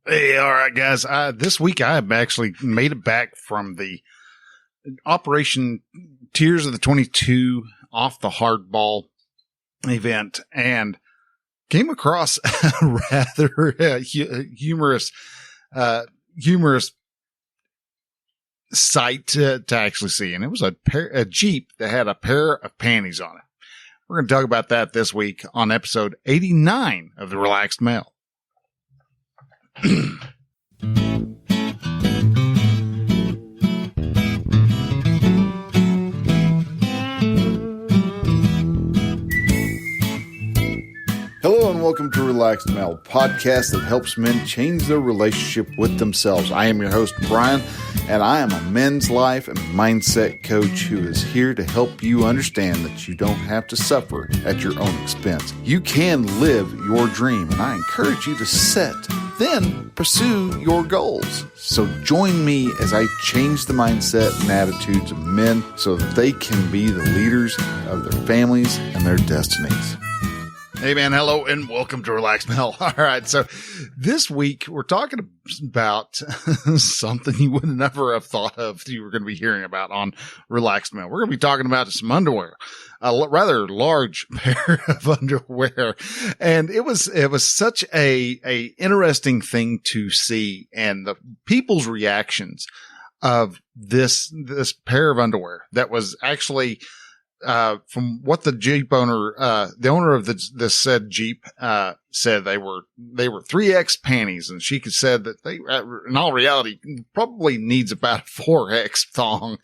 Hey, all right, guys. This week I have actually made it back from the Operation Tears of the 22 off the Hardball event and came across a rather humorous sight to actually see. And it was a Jeep that had a pair of panties on it. We're going to talk about that this week on episode 89 of The Relaxed Male. Hello and welcome to Relaxed Male, podcast that helps men change their relationship with themselves. I am your host, Brian, and I am a men's life and mindset coach who is here to help you understand that you don't have to suffer at your own expense. You can live your dream, and I encourage you to set, then pursue your goals. So join me as I change the mindset and attitudes of men so that they can be the leaders of their families and their destinies. Hey man, hello and welcome to Relaxed Male. All right, so this week we're talking about something you would never have thought of you were going to be hearing about on Relaxed Male. We're going to be talking about some underwear, a rather large pair of underwear, and it was such a interesting thing to see, and the people's reactions of this pair of underwear that was actually. From what the Jeep owner, the owner of the said Jeep, said they were 3X panties, and she said that they, in all reality, probably needs about a 4X thong.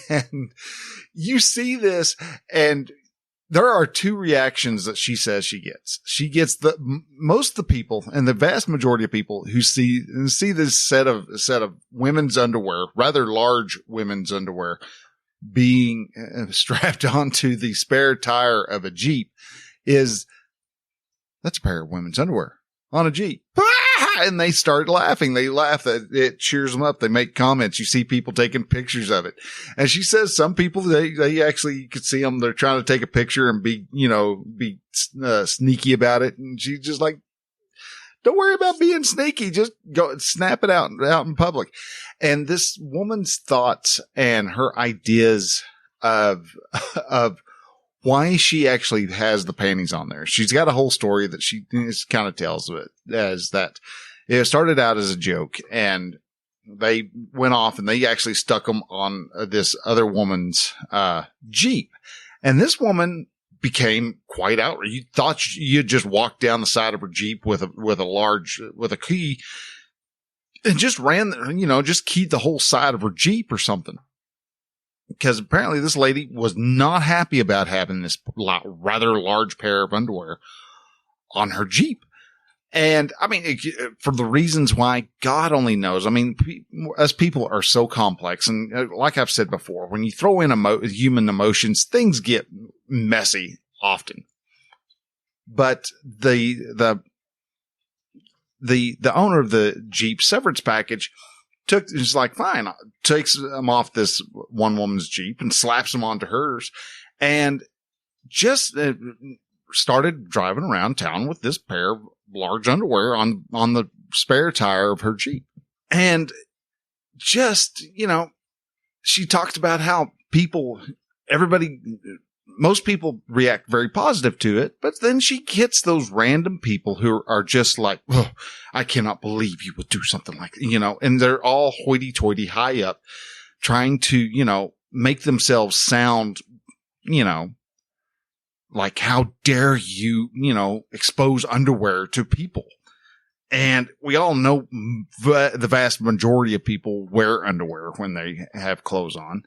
And you see this, and there are two reactions that she says she gets. She gets most of the people, and the vast majority of people who see this set of women's underwear, rather large women's underwear, being strapped onto the spare tire of a Jeep that's a pair of women's underwear on a Jeep. And they start laughing. They laugh. It cheers them up. They make comments. You see people taking pictures of it. And she says some people, they actually, you could see them. They're trying to take a picture and be sneaky about it. And she's just like, don't worry about being sneaky. Just go snap it out in public. And this woman's thoughts and her ideas of why she actually has the panties on there. She's got a whole story that she kind of tells of it as that it started out as a joke, and they went off and they actually stuck them on this other woman's Jeep. And this woman became quite outraged. You thought you'd just walk down the side of her Jeep with a key and just just keyed the whole side of her Jeep or something. Because apparently this lady was not happy about having this rather large pair of underwear on her Jeep. And I mean, for the reasons why, God only knows. I mean, us people are so complex. And like I've said before, when you throw in human emotions, things get messy often. But the owner of the Jeep Severance Package is like, fine, takes them off this one woman's Jeep and slaps them onto hers, and just started driving around town with this pair of large underwear on the spare tire of her Jeep. And just, she talked about how most people react very positive to it, but then she hits those random people who are just like, oh, I cannot believe you would do something like that, and they're all hoity-toity high up trying to, make themselves sound, like, how dare you, expose underwear to people. And we all know the vast majority of people wear underwear when they have clothes on.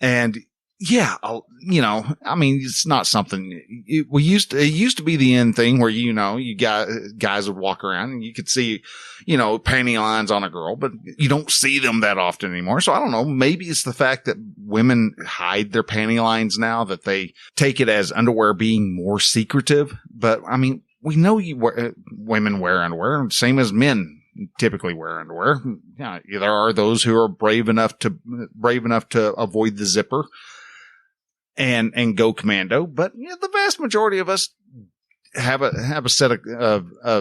And yeah, I mean, it's not something it used to be the end thing where, guys would walk around and you could see, panty lines on a girl, but you don't see them that often anymore. So I don't know. Maybe it's the fact that women hide their panty lines now, that they take it as underwear being more secretive. But I mean, we know women wear underwear, same as men typically wear underwear. Yeah, there are those who are brave enough to avoid the zipper and go commando, but the vast majority of us have a set of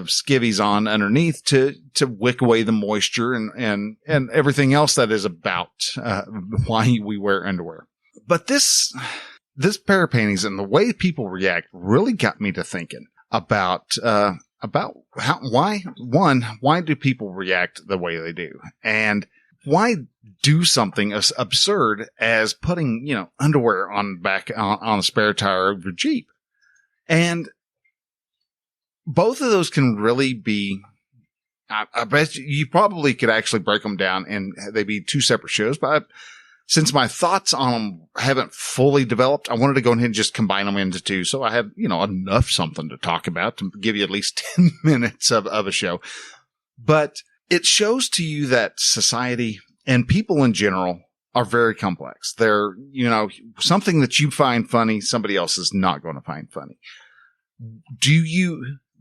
skivvies on underneath to wick away the moisture and everything else that is about why we wear underwear. But this pair of panties and the way people react really got me to thinking about why do people react the way they do, and why do something as absurd as putting, underwear on the spare tire of your Jeep. And both of those can really be, I bet you probably could actually break them down and they'd be two separate shows, but since my thoughts on them haven't fully developed, I wanted to go ahead and just combine them into two. So I have, enough something to talk about to give you at least 10 minutes of a show. But it shows to you that society and people in general are very complex. They're, something that you find funny, somebody else is not going to find funny.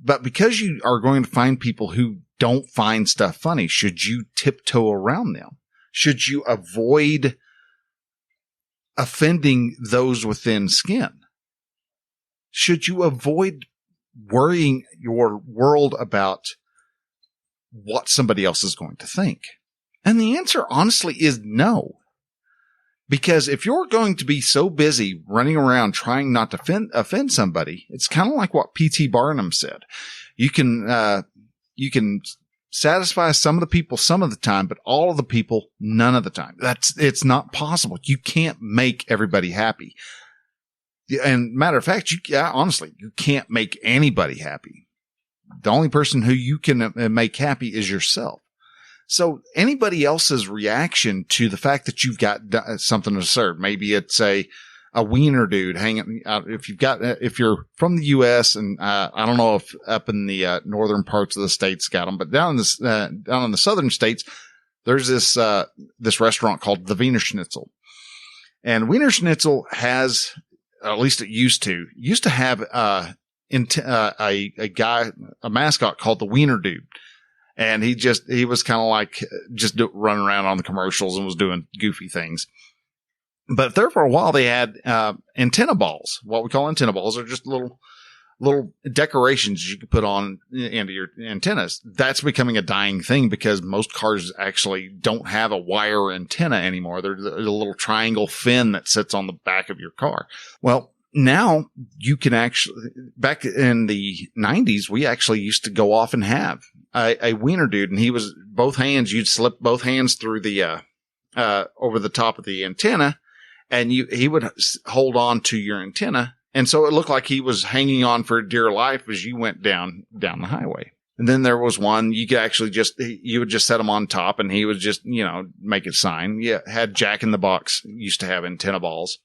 But because you are going to find people who don't find stuff funny, should you tiptoe around them? Should you avoid offending those within skin? Should you avoid worrying your world about what somebody else is going to think? And the answer honestly is no. Because if you're going to be so busy running around trying not to offend somebody, it's kind of like what P.T. Barnum said. You can satisfy some of the people some of the time, but all of the people none of the time. It's not possible. You can't make everybody happy. And matter of fact, honestly, you can't make anybody happy. The only person who you can make happy is yourself. So anybody else's reaction to the fact that you've got something absurd, maybe it's a wiener dude hanging out. If you're from the U.S. and I don't know if up in the northern parts of the states got them, but down in the southern states, there's this restaurant called the Wiener Schnitzel, and Wiener Schnitzel has, at least it used to have a mascot called the Wiener Dude. And he was kind of like just running around on the commercials and was doing goofy things. But there for a while they had antenna balls. What we call antenna balls are just little decorations you could put on into your antennas. That's becoming a dying thing because most cars actually don't have a wire antenna anymore. They're the little triangle fin that sits on the back of your car. Well, now you can actually, back in the 90s, we actually used to go off and have a wiener dude, and he was both hands. You'd slip both hands through the over the top of the antenna, and he would hold on to your antenna, and so it looked like he was hanging on for dear life as you went down the highway. And then there was one you could actually you would just set him on top, and he would just make a sign. Yeah, had Jack in the Box used to have antenna balls.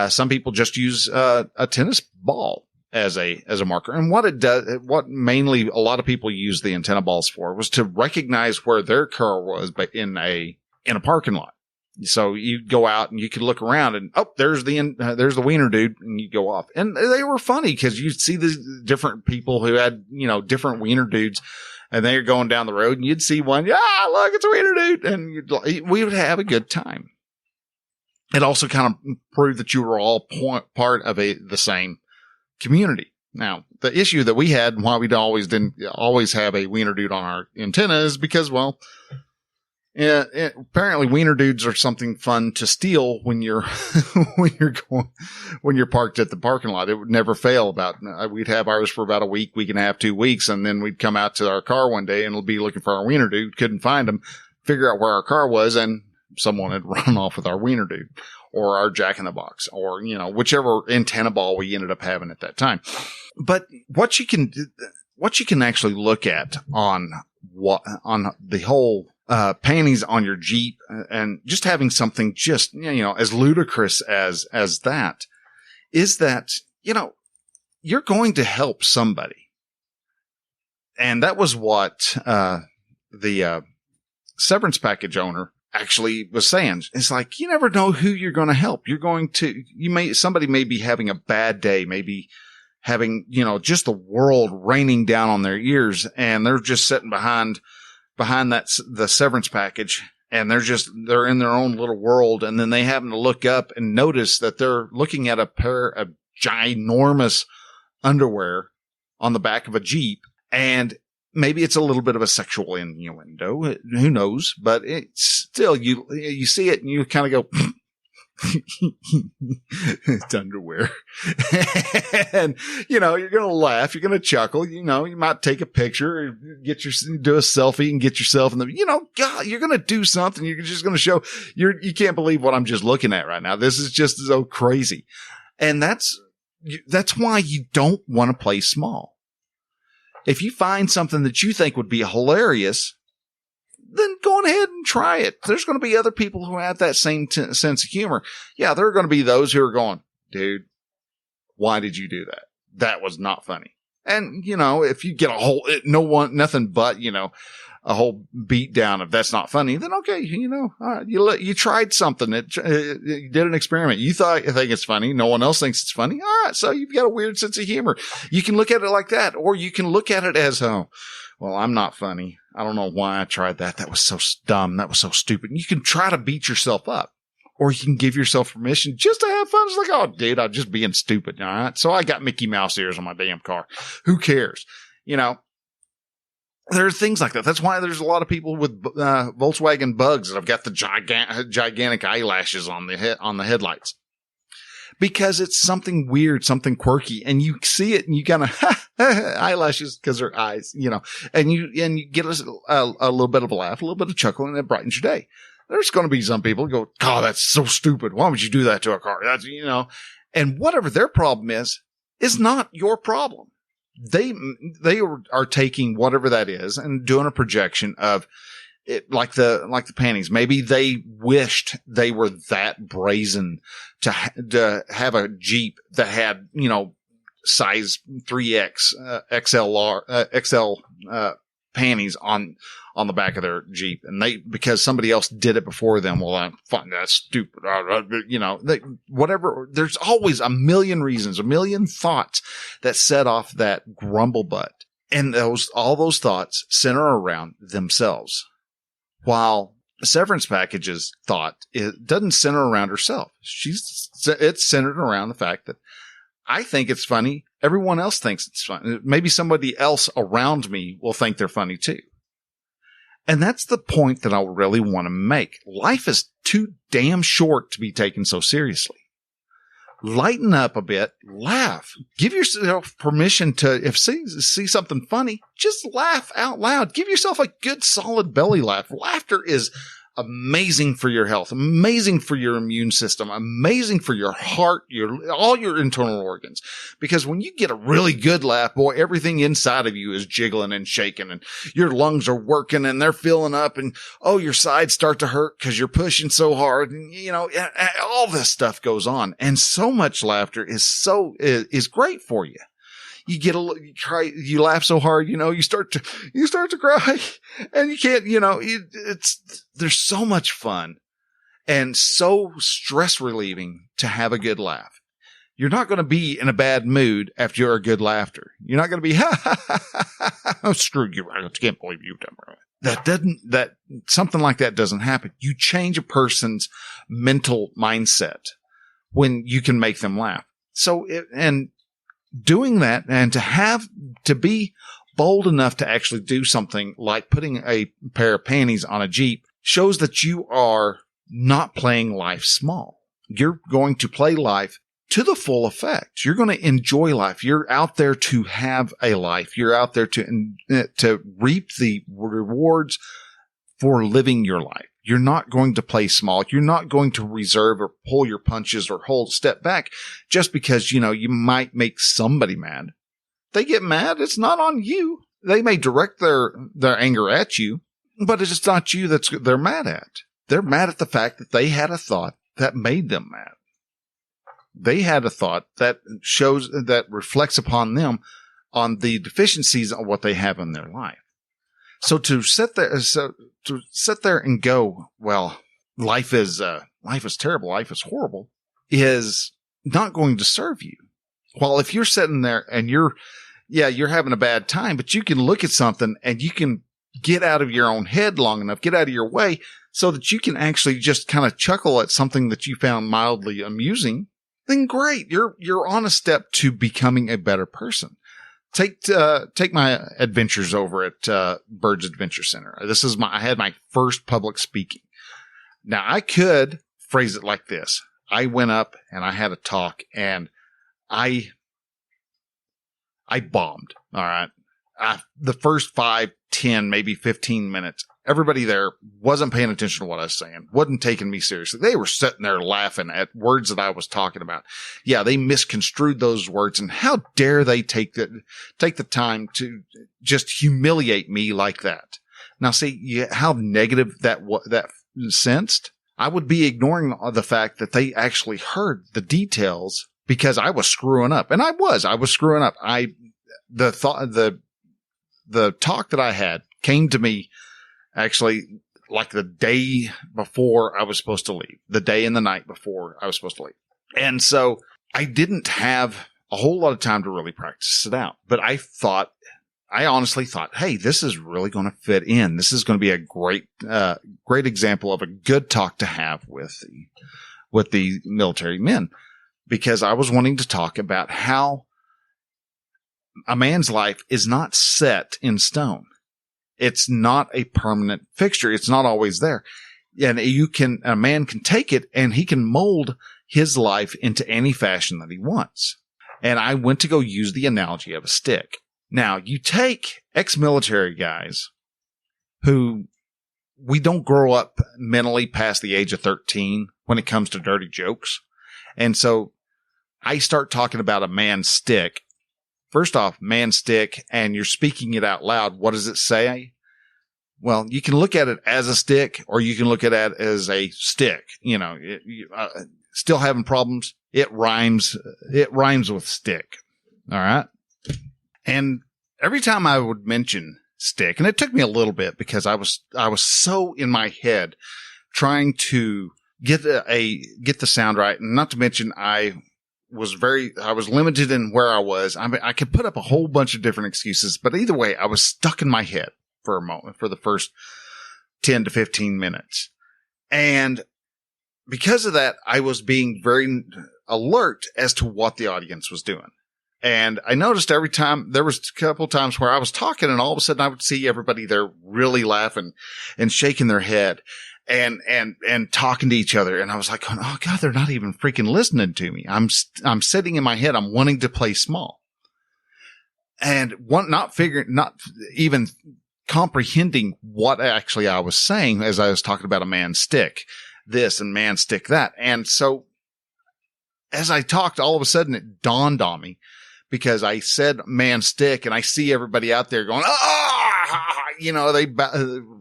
Some people just use a tennis ball as a marker. And what mainly a lot of people use the antenna balls for was to recognize where their car was, but in a parking lot. So you go out and you could look around and, there's the wiener dude, and you go off. And they were funny because you'd see these different people who had, different wiener dudes, and they're going down the road and you'd see one, look, it's a wiener dude. And we would have a good time. It also kind of proved that you were all part of the same community. Now, the issue that we had, why we didn't always have a wiener dude on our antenna, is because, apparently wiener dudes are something fun to steal when you're when you're parked at the parking lot. It would never fail. We'd have ours for about a week and a half, 2 weeks, and then we'd come out to our car one day and be looking for our wiener dude, couldn't find him, figure out where our car was, and someone had run off with our wiener dude or our Jack in the Box or, whichever antenna ball we ended up having at that time. But what you can actually look at on the whole, panties on your Jeep and just having something just, as ludicrous as that is that, you're going to help somebody. And that was what, the Severance Package owner actually was saying. It's like, you never know who you're going to help. Somebody may be having a bad day, maybe having, just the world raining down on their ears, and they're just sitting behind the Severance Package, and they're in their own little world. And then they happen to look up and notice that they're looking at a pair of ginormous underwear on the back of a Jeep, and maybe it's a little bit of a sexual innuendo. Who knows? But it's still, you see it and you kind of go, it's underwear. And, you're going to laugh. You're going to chuckle. You might take a picture or do a selfie and get yourself in the, God, you're going to do something. You're just going to show you can't believe what I'm just looking at right now. This is just so crazy. And that's why you don't want to play small. If you find something that you think would be hilarious, then go on ahead and try it. There's going to be other people who have that same sense of humor. Yeah, there are going to be those who are going, dude, why did you do that? That was not funny. And, if you get nothing but, a whole beat down if that's not funny, then okay, you tried something. You did an experiment. You think it's funny. No one else thinks it's funny. All right. So you've got a weird sense of humor. You can look at it like that, or you can look at it as, well, I'm not funny. I don't know why I tried that. That was so dumb. That was so stupid. And you can try to beat yourself up, or you can give yourself permission just to have fun. It's like, oh, dude, I'm just being stupid. All right. So I got Mickey Mouse ears on my damn car. Who cares? There are things like that. That's why there's a lot of people with Volkswagen Bugs that have got the gigantic eyelashes on the headlights, because it's something weird, something quirky, and you see it and you kind of eyelashes because they're eyes, and you get a little bit of a laugh, a little bit of chuckle, and it brightens your day. There's going to be some people who go, "God, that's so stupid. Why would you do that to a car?" That's and whatever their problem is not your problem. They are taking whatever that is and doing a projection of it, like the panties. Maybe they wished they were that brazen to have a Jeep that had, size 3X, XL panties on the back of their Jeep. And because somebody else did it before them. Well, I find that stupid. Whatever. There's always a million reasons, a million thoughts that set off that grumble butt. And all those thoughts center around themselves. While Severance Package's thought, it doesn't center around herself. It's centered around the fact that I think it's funny. Everyone else thinks it's funny. Maybe somebody else around me will think they're funny too. And that's the point that I really want to make. Life is too damn short to be taken so seriously. Lighten up a bit, laugh, give yourself permission to, see something funny, just laugh out loud. Give yourself a good solid belly laugh. Laughter is amazing for your health, amazing for your immune system, amazing for your heart, all your internal organs. Because when you get a really good laugh, boy, everything inside of you is jiggling and shaking, and your lungs are working and they're filling up, and your sides start to hurt because you're pushing so hard, and all this stuff goes on. And so much laughter is great for you. You laugh so hard, you start to cry, and you can't, there's so much fun and so stress relieving to have a good laugh. You're not going to be in a bad mood after you're a good laughter. You're not going to be, oh, screw you. I can't believe you've done that. Something like that doesn't happen. You change a person's mental mindset when you can make them laugh. Doing that, and to be bold enough to actually do something like putting a pair of panties on a Jeep shows that you are not playing life small. You're going to play life to the full effect. You're going to enjoy life. You're out there to have a life. You're out there to reap the rewards for living your life. You're not going to play small. You're not going to reserve or pull your punches or step back just because, you might make somebody mad. They get mad. It's not on you. They may direct their anger at you, but it's not you they're mad at. They're mad at the fact that they had a thought that made them mad. They had a thought that reflects upon them on the deficiencies of what they have in their life. So to sit there and go, well, life is terrible, life is horrible, is not going to serve you. While if you're sitting there and you're having a bad time, but you can look at something and you can get out of your own head long enough, get out of your way, so that you can actually just kind of chuckle at something that you found mildly amusing, then great. You're on a step to becoming a better person. take my adventures over at Byrd's Adventure Center. I had my first public speaking. Now I could phrase it like this. I went up and I had a talk and I bombed. All right. The first 5, 10, maybe 15 minutes, everybody there wasn't paying attention to what I was saying, wasn't taking me seriously. They were sitting there laughing at words that I was talking about. Yeah, they misconstrued those words, and how dare they take the time to just humiliate me like that. Now, see how negative that sensed? I would be ignoring the fact that they actually heard the details because I was screwing up, and I was screwing up. The talk that I had came to me actually like the day before I was supposed to leave, the day and the night before I was supposed to leave. And so I didn't have a whole lot of time to really practice it out, but I honestly thought, hey, this is really going to fit in. This is going to be a great example of a good talk to have with the military men, because I was wanting to talk about how a man's life is not set in stone. It's not a permanent fixture. It's not always there. And a man can take it and he can mold his life into any fashion that he wants. And I went to go use the analogy of a stick. Now, you take ex-military guys who we don't grow up mentally past the age of 13 when it comes to dirty jokes. And so I start talking about a man's stick. First off, man stick, and you're speaking it out loud. What does it say? Well, you can look at it as a stick, or you can look at it as a stick. You know, still having problems. It rhymes with stick. All right. And every time I would mention stick, and it took me a little bit because I was so in my head trying to get the sound right, and not to mention I was limited in where I was. I mean, I could put up a whole bunch of different excuses, but either way, I was stuck in my head for a moment, for the first 10 to 15 minutes. And because of that, I was being very alert as to what the audience was doing. And I noticed every time, there was a couple of times where I was talking and all of a sudden I would see everybody there really laughing and shaking their head and talking to each other. And I was like, oh God, they're not even freaking listening to me. I'm sitting in my head. I'm wanting to play small and not even comprehending what actually I was saying as I was talking about a man stick this and man stick that. And so as I talked, all of a sudden it dawned on me, because I said man stick and I see everybody out there going, they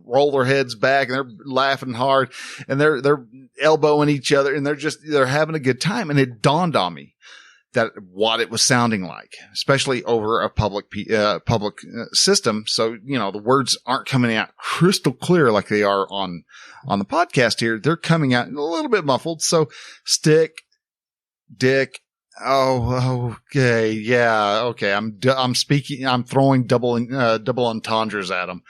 roll their heads back and they're laughing hard and they're elbowing each other and they're having a good time. And it dawned on me that what it was sounding like, especially over a public system. So, the words aren't coming out crystal clear like they are on the podcast here. They're coming out a little bit muffled. So stick, dick. Oh, okay. Yeah. Okay. I'm speaking, I'm throwing double entendres at them.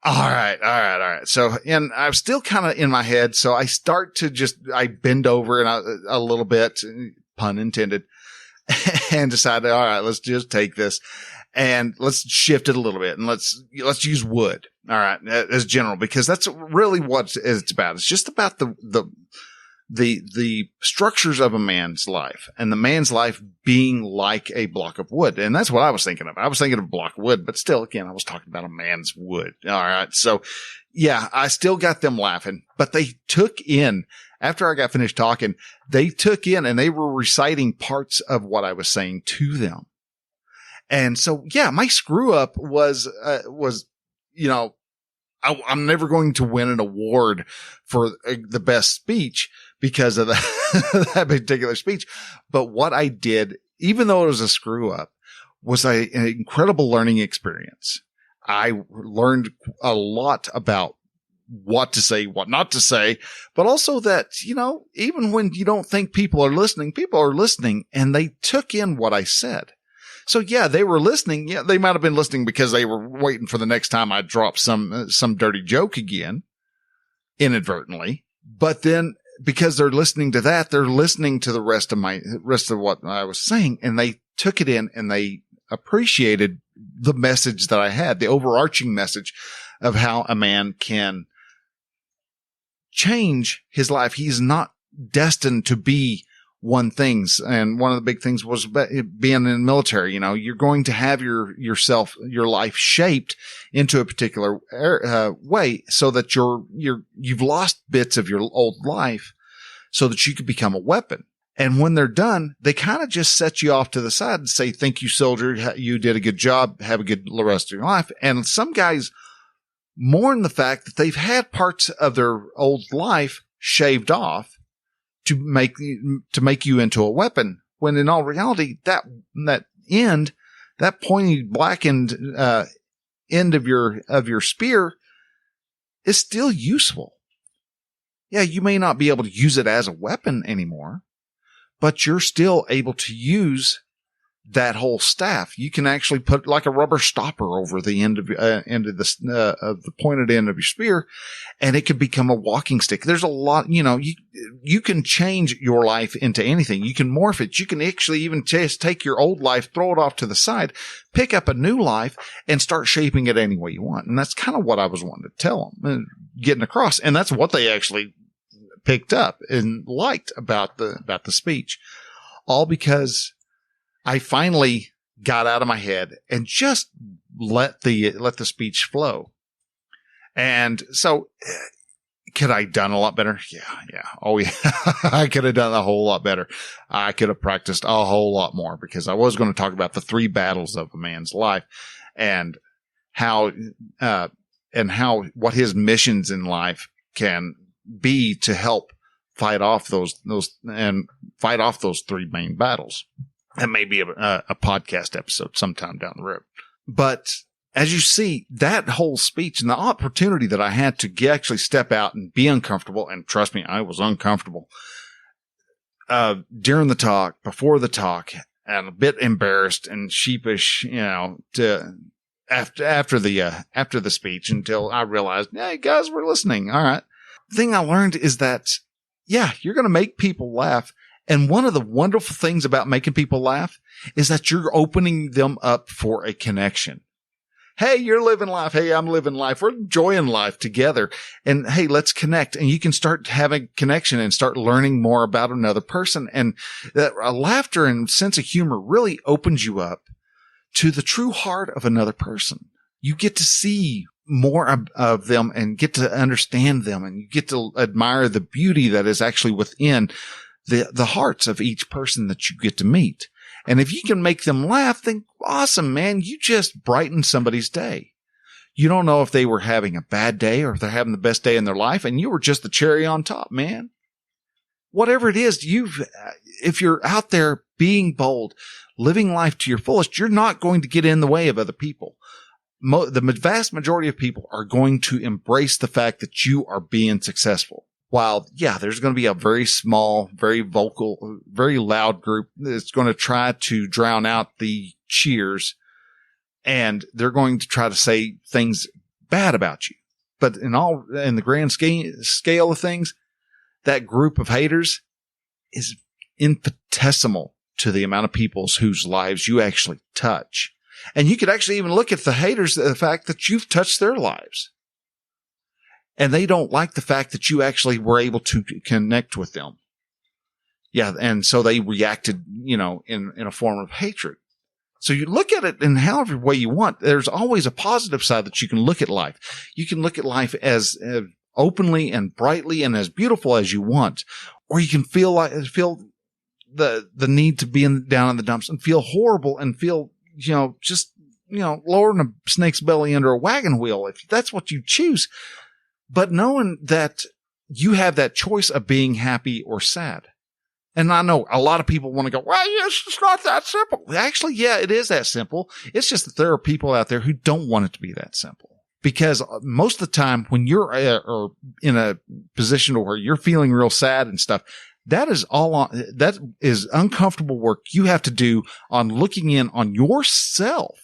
All right. So, and I'm still kind of in my head. So I start to I bend over and a little bit, pun intended, and decided, all right, let's just take this and let's shift it a little bit and let's use wood. All right. As general, because that's really what it's about. It's just about the structures of a man's life and the man's life being like a block of wood. And that's what I was thinking of. I was thinking of a block of wood, but still, again, I was talking about a man's wood. All right. So yeah, I still got them laughing, but they took in, after I got finished talking, they took in and they were reciting parts of what I was saying to them. And so, yeah, my screw up was, I'm never going to win an award for the best speech because of that particular speech. But what I did, even though it was a screw up, was an incredible learning experience. I learned a lot about what to say, what not to say, but also that, even when you don't think people are listening and they took in what I said. So yeah, they were listening. Yeah, they might have been listening because they were waiting for the next time I drop some dirty joke again, inadvertently. But then because they're listening to that, they're listening to the rest of what I was saying, and they took it in and they appreciated the message that I had, the overarching message of how a man can change his life. He's not destined to be one things. And one of the big things was being in the military. You know, you're going to have your life shaped into a particular way so that you've lost bits of your old life so that you could become a weapon. And when they're done, they kind of just set you off to the side and say, thank you, soldier. You did a good job. Have a good rest of your life. And some guys mourn the fact that they've had parts of their old life shaved off to make you into a weapon, when in all reality, that pointy blackened end of your spear is still useful. Yeah, you may not be able to use it as a weapon anymore, but you're still able to use that whole staff. You can actually put like a rubber stopper over the end of the pointed end of your spear, and it could become a walking stick. There's a lot, you can change your life into anything. You can morph it. You can actually even just take your old life, throw it off to the side, pick up a new life, and start shaping it any way you want. And that's kind of what I was wanting to tell them, getting across. And that's what they actually picked up and liked about the speech, all because I finally got out of my head and just let the speech flow. And so could I have done a lot better? Yeah. Oh yeah. I could have done a whole lot better. I could have practiced a whole lot more, because I was going to talk about the 3 battles of a man's life and what his missions in life can be to help fight off those 3 main battles. That may be a podcast episode sometime down the road. But as you see, that whole speech and the opportunity that I had to actually step out and be uncomfortable, and trust me, I was uncomfortable during the talk, before the talk, and a bit embarrassed and sheepish, after the speech, until I realized, hey guys, we're listening. All right. The thing I learned is that, yeah, you're going to make people laugh. And one of the wonderful things about making people laugh is that you're opening them up for a connection. Hey, you're living life. Hey, I'm living life. We're enjoying life together. And hey, let's connect. And you can start having connection and start learning more about another person. And that laughter and sense of humor really opens you up to the true heart of another person. You get to see more of them and get to understand them, and you get to admire the beauty that is actually within the hearts of each person that you get to meet. And if you can make them laugh, then awesome, man. You just brighten somebody's day. You don't know if they were having a bad day or if they're having the best day in their life, and you were just the cherry on top, man. Whatever it is, if you're out there being bold, living life to your fullest, you're not going to get in the way of other people. The vast majority of people are going to embrace the fact that you are being successful. While, yeah, there's going to be a very small, very vocal, very loud group that's going to try to drown out the cheers, and they're going to try to say things bad about you. But in the grand scale of things, that group of haters is infinitesimal to the amount of people whose lives you actually touch. And you could actually even look at the haters, the fact that you've touched their lives. And they don't like the fact that you actually were able to connect with them. Yeah. And so they reacted, in a form of hatred. So you look at it in however way you want. There's always a positive side that you can look at life. You can look at life as openly and brightly and as beautiful as you want. Or you can feel the need to be down in the dumps and feel horrible and feel, lowering a snake's belly under a wagon wheel, if that's what you choose. But knowing that you have that choice of being happy or sad. And I know a lot of people want to go, well, it's not that simple. Actually, yeah, it is that simple. It's just that there are people out there who don't want it to be that simple. Because most of the time when you're in a position where you're feeling real sad and stuff, that is uncomfortable work you have to do on looking in on yourself.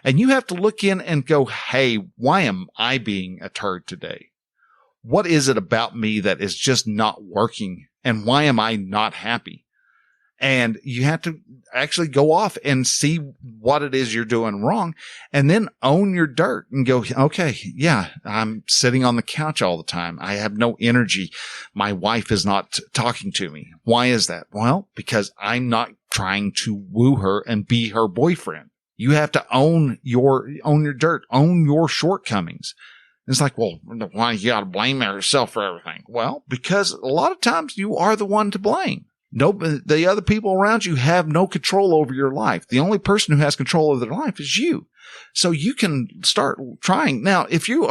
And you have to look in and go, hey, why am I being a turd today? What is it about me that is just not working? And why am I not happy? And you have to actually go off and see what it is you're doing wrong and then own your dirt and go, okay, yeah, I'm sitting on the couch all the time. I have no energy. My wife is not talking to me. Why is that? Well, because I'm not trying to woo her and be her boyfriend. You have to own your dirt, own your shortcomings. It's like, well, why you got to blame yourself for everything? Well, because a lot of times you are the one to blame. No, the other people around you have no control over your life. The only person who has control over their life is you. So you can start trying. Now, if you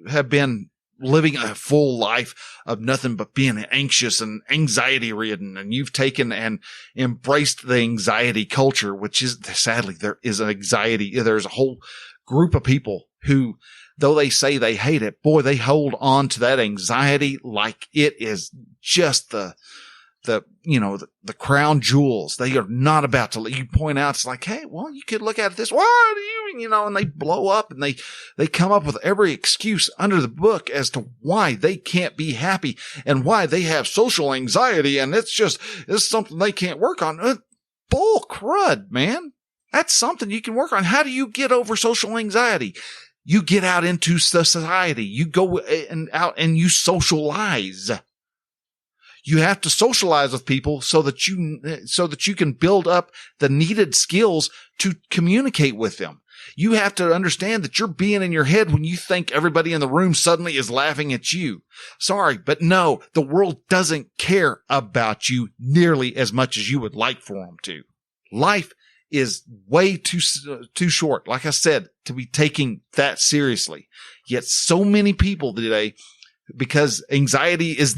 have been living a full life of nothing but being anxious and anxiety ridden, and you've taken and embraced the anxiety culture, which is sadly, there is an anxiety. There's a whole group of people who, though they say they hate it, boy, they hold on to that anxiety like it is just the crown jewels. They are not about to let you point out. It's like, hey, well, you could look at it this, why do you, and they blow up and they come up with every excuse under the book as to why they can't be happy and why they have social anxiety. And it's something they can't work on. Bull crud, man. That's something you can work on. How do you get over social anxiety? You get out into society. You go out and you socialize. You have to socialize with people so that you can build up the needed skills to communicate with them. You have to understand that you're being in your head when you think everybody in the room suddenly is laughing at you. Sorry, but no, the world doesn't care about you nearly as much as you would like for them to. Life is way too short, like I said, to be taking that seriously. Yet so many people today, because anxiety is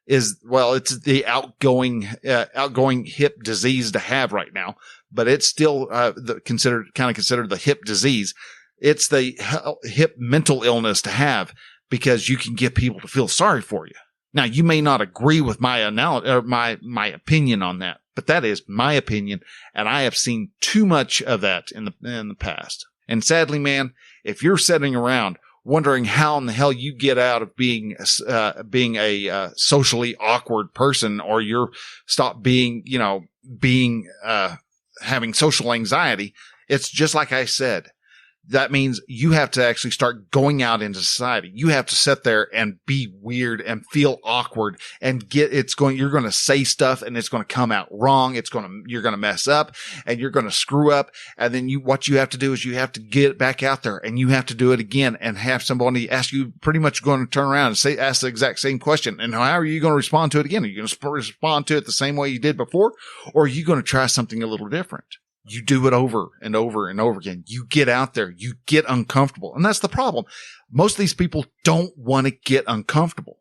it's the outgoing hip disease to have right now, but it's still considered the hip disease. It's the hip mental illness to have because you can get people to feel sorry for you. Now, you may not agree with my my opinion on that, but that is my opinion, and I have seen too much of that in the past. And sadly, man, if you're sitting around wondering how in the hell you get out of being a socially awkward person, or you're stop being having social anxiety, it's just like I said. That means you have to actually start going out into society. You have to sit there and be weird and feel awkward and you're going to say stuff and it's going to come out wrong. You're going to mess up and you're going to screw up. And then what you have to do is you have to get back out there and you have to do it again and have somebody ask you, pretty much going to turn around and ask the exact same question. And how are you going to respond to it again? Are you going to respond to it the same way you did before? Or are you going to try something a little different? You do it over and over and over again. You get out there. You get uncomfortable. And that's the problem. Most of these people don't want to get uncomfortable.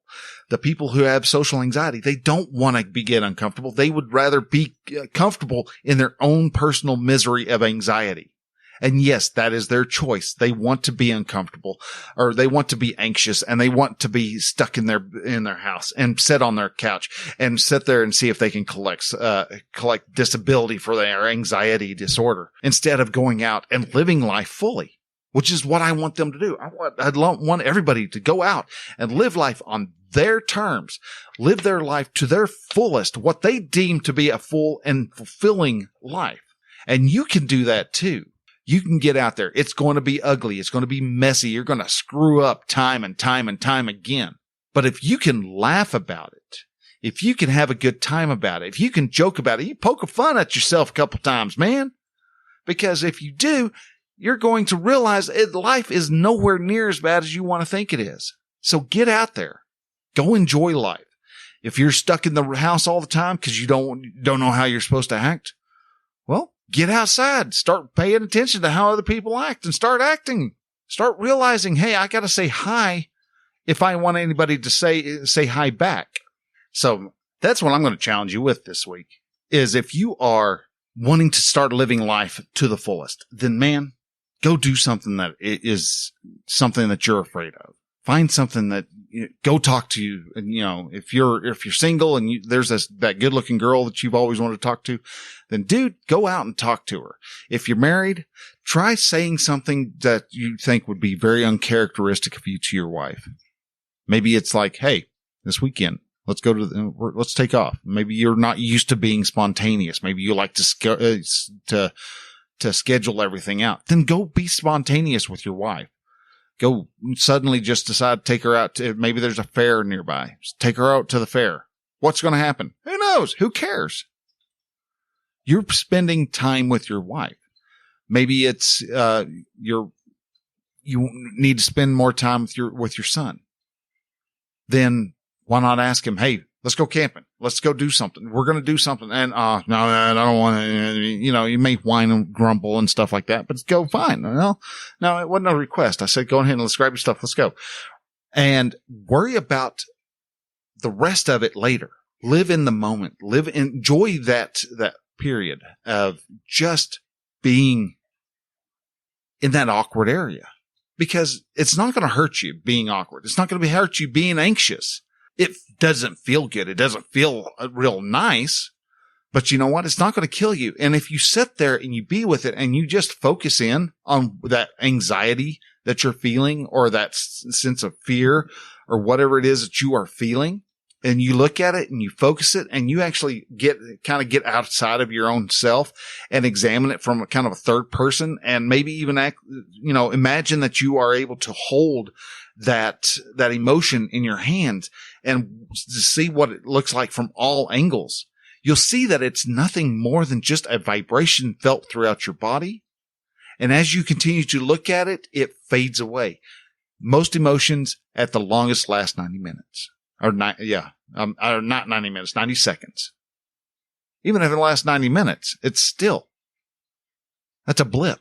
The people who have social anxiety, they don't want to get uncomfortable. They would rather be comfortable in their own personal misery of anxiety. And yes, that is their choice. They want to be uncomfortable, or they want to be anxious, and they want to be stuck in their house and sit on their couch and sit there and see if they can collect disability for their anxiety disorder instead of going out and living life fully, which is what I want them to do. I want everybody to go out and live life on their terms, live their life to their fullest, what they deem to be a full and fulfilling life. And you can do that too. You can get out there. It's going to be ugly. It's going to be messy. You're going to screw up time and time and time again. But if you can laugh about it, if you can have a good time about it, if you can joke about it, you poke fun at yourself a couple times, man. Because if you do, you're going to realize life is nowhere near as bad as you want to think it is. So get out there. Go enjoy life. If you're stuck in the house all the time because you don't know how you're supposed to act, well, get outside, start paying attention to how other people act and start acting. Start realizing, hey, I got to say hi if I want anybody to say hi back. So that's what I'm going to challenge you with this week is if you are wanting to start living life to the fullest, then man, go do something that is something that you're afraid of. Find something that go talk to you. And, if you're single and there's that good looking girl that you've always wanted to talk to, then dude, go out and talk to her. If you're married, try saying something that you think would be very uncharacteristic of you to your wife. Maybe it's like, hey, this weekend Let's go let's take off. Maybe you're not used to being spontaneous. Maybe you like to schedule everything out. Then go be spontaneous with your wife. Go suddenly just decide to take her out to, maybe there's a fair nearby. Just take her out to the fair. What's going to happen? Who knows? Who cares? You're spending time with your wife. Maybe it's, you need to spend more time with your son. Then why not ask him, hey, let's go camping. Let's go do something. We're going to do something. And, no, I don't want to, you may whine and grumble and stuff like that, but go fine. No, it wasn't a request. I said, go ahead and let's grab your stuff. Let's go. And worry about the rest of it later. Live in the moment. Enjoy that period of just being in that awkward area, because it's not going to hurt you being awkward. It's not going to hurt you being anxious. It doesn't feel good. It doesn't feel real nice, but you know what? It's not going to kill you. And if you sit there and you be with it and you just focus in on that anxiety that you're feeling, or that sense of fear, or whatever it is that you are feeling, and you look at it and you focus it and you actually get outside of your own self and examine it from a kind of a third person, and maybe even imagine that you are able to hold that emotion in your hands and to see what it looks like from all angles. You'll see that it's nothing more than just a vibration felt throughout your body. And as you continue to look at it, it fades away. Most emotions at the longest last 90 minutes. Or not 90 minutes, 90 seconds. Even if it lasts 90 minutes, that's a blip.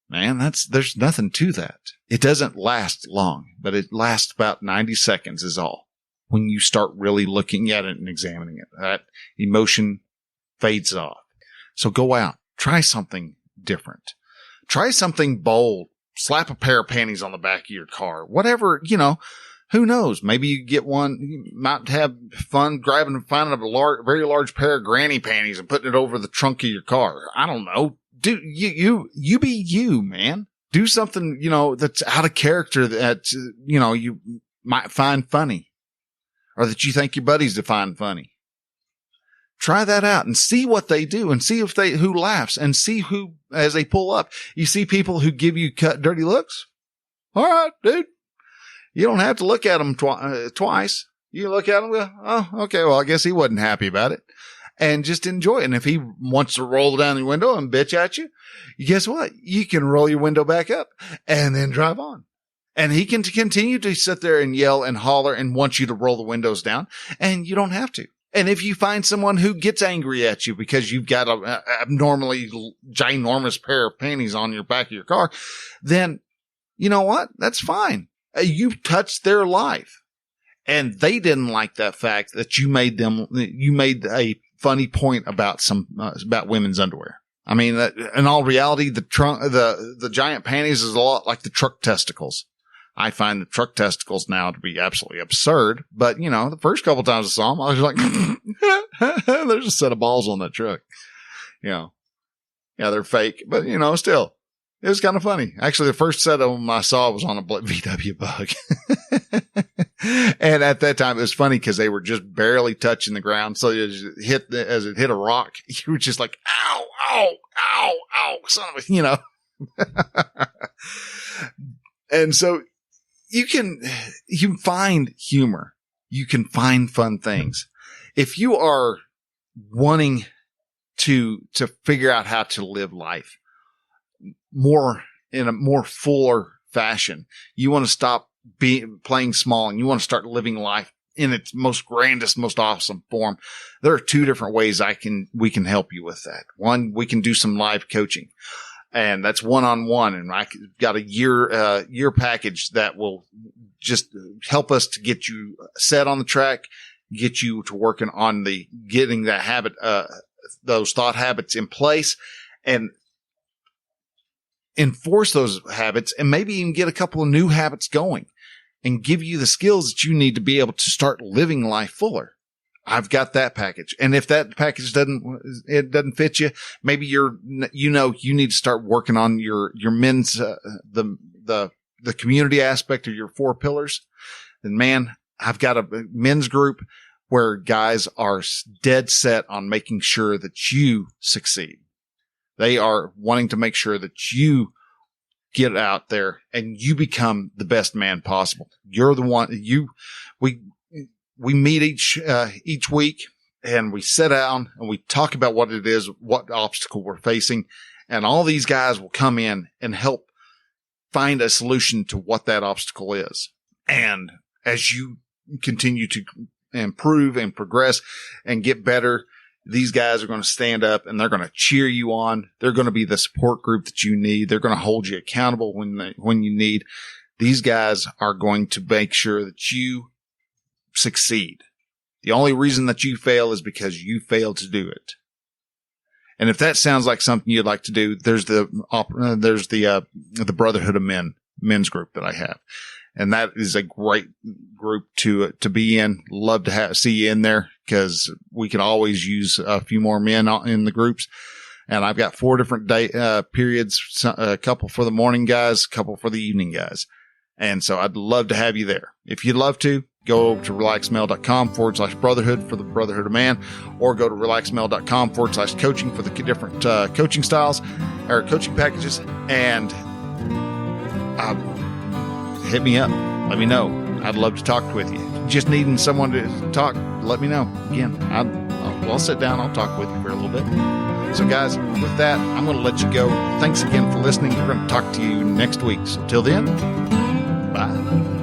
Man, there's nothing to that. It doesn't last long, but it lasts about 90 seconds is all. When you start really looking at it and examining it, that emotion fades off. So go out, try something different. Try something bold. Slap a pair of panties on the back of your car. Whatever, who knows? Maybe you get one, you might have fun finding a very large pair of granny panties and putting it over the trunk of your car. I don't know. You be you, man. Do something, that's out of character that, you might find funny, or that you think your buddies find funny. Try that out and see what they do, and see who laughs, and see who, as they pull up, you see people who give you dirty looks. All right, dude. You don't have to look at them twice. You look at them and go, oh, okay, well, I guess he wasn't happy about it. And just enjoy it. And if he wants to roll down your window and bitch at you, guess what? You can roll your window back up and then drive on. And he can continue to sit there and yell and holler and want you to roll the windows down, and you don't have to. And if you find someone who gets angry at you because you've got a abnormally ginormous pair of panties on your back of your car, then you know what? That's fine. You've touched their life, and they didn't like that fact that you made a funny point about about women's underwear. I mean, in all reality, the giant panties is a lot like the truck testicles. I find the truck testicles now to be absolutely absurd, but the first couple times I saw them, I was like, there's a set of balls on that truck. Yeah, they're fake, but still. It was kind of funny. Actually, the first set of them I saw was on a VW Bug. And at that time, it was funny because they were just barely touching the ground. So as it hit a rock, you were just like, ow, ow, ow, ow, son of a, And so you can find humor. You can find fun things. If you are wanting to figure out how to live life in a more fuller fashion, you want to stop playing small and you want to start living life in its most grandest, most awesome form. There are two different ways we can help you with that. One, we can do some live coaching, and that's one-on-one. And I got a year package that will just help us to get you set on the track, get you to working on getting that habit, those thought habits in place, and enforce those habits, and maybe even get a couple of new habits going, and give you the skills that you need to be able to start living life fuller. I've got that package. And if that package doesn't fit you, maybe you need to start working on your men's, the community aspect of your 4 pillars. Then man, I've got a men's group where guys are dead set on making sure that you succeed. They are wanting to make sure that you get out there and you become the best man possible. You're the one we meet each week and we sit down and we talk about what it is, what obstacle we're facing. And all these guys will come in and help find a solution to what that obstacle is. And as you continue to improve and progress and get better, these guys are going to stand up and they're going to cheer you on. They're going to be the support group that you need. They're going to hold you accountable when you need. These guys are going to make sure that you succeed. The only reason that you fail is because you failed to do it. And if that sounds like something you'd like to do, there's the Brotherhood of men's group that I have. And that is a great group to be in. Love to see you in there because we can always use a few more men in the groups. And I've got 4 different periods, a couple for the morning guys, a couple for the evening guys. And so I'd love to have you there. If you'd love to, go over to relaxedmale.com/brotherhood for the Brotherhood of Man, or go to relaxedmale.com/coaching for the different coaching styles or coaching packages. And hit me up. Let me know. I'd love to talk with you. Just needing someone to talk, let me know. Again, I'll sit down. I'll talk with you for a little bit. So guys, with that, I'm going to let you go. Thanks again for listening. We're going to talk to you next week. So till then, bye.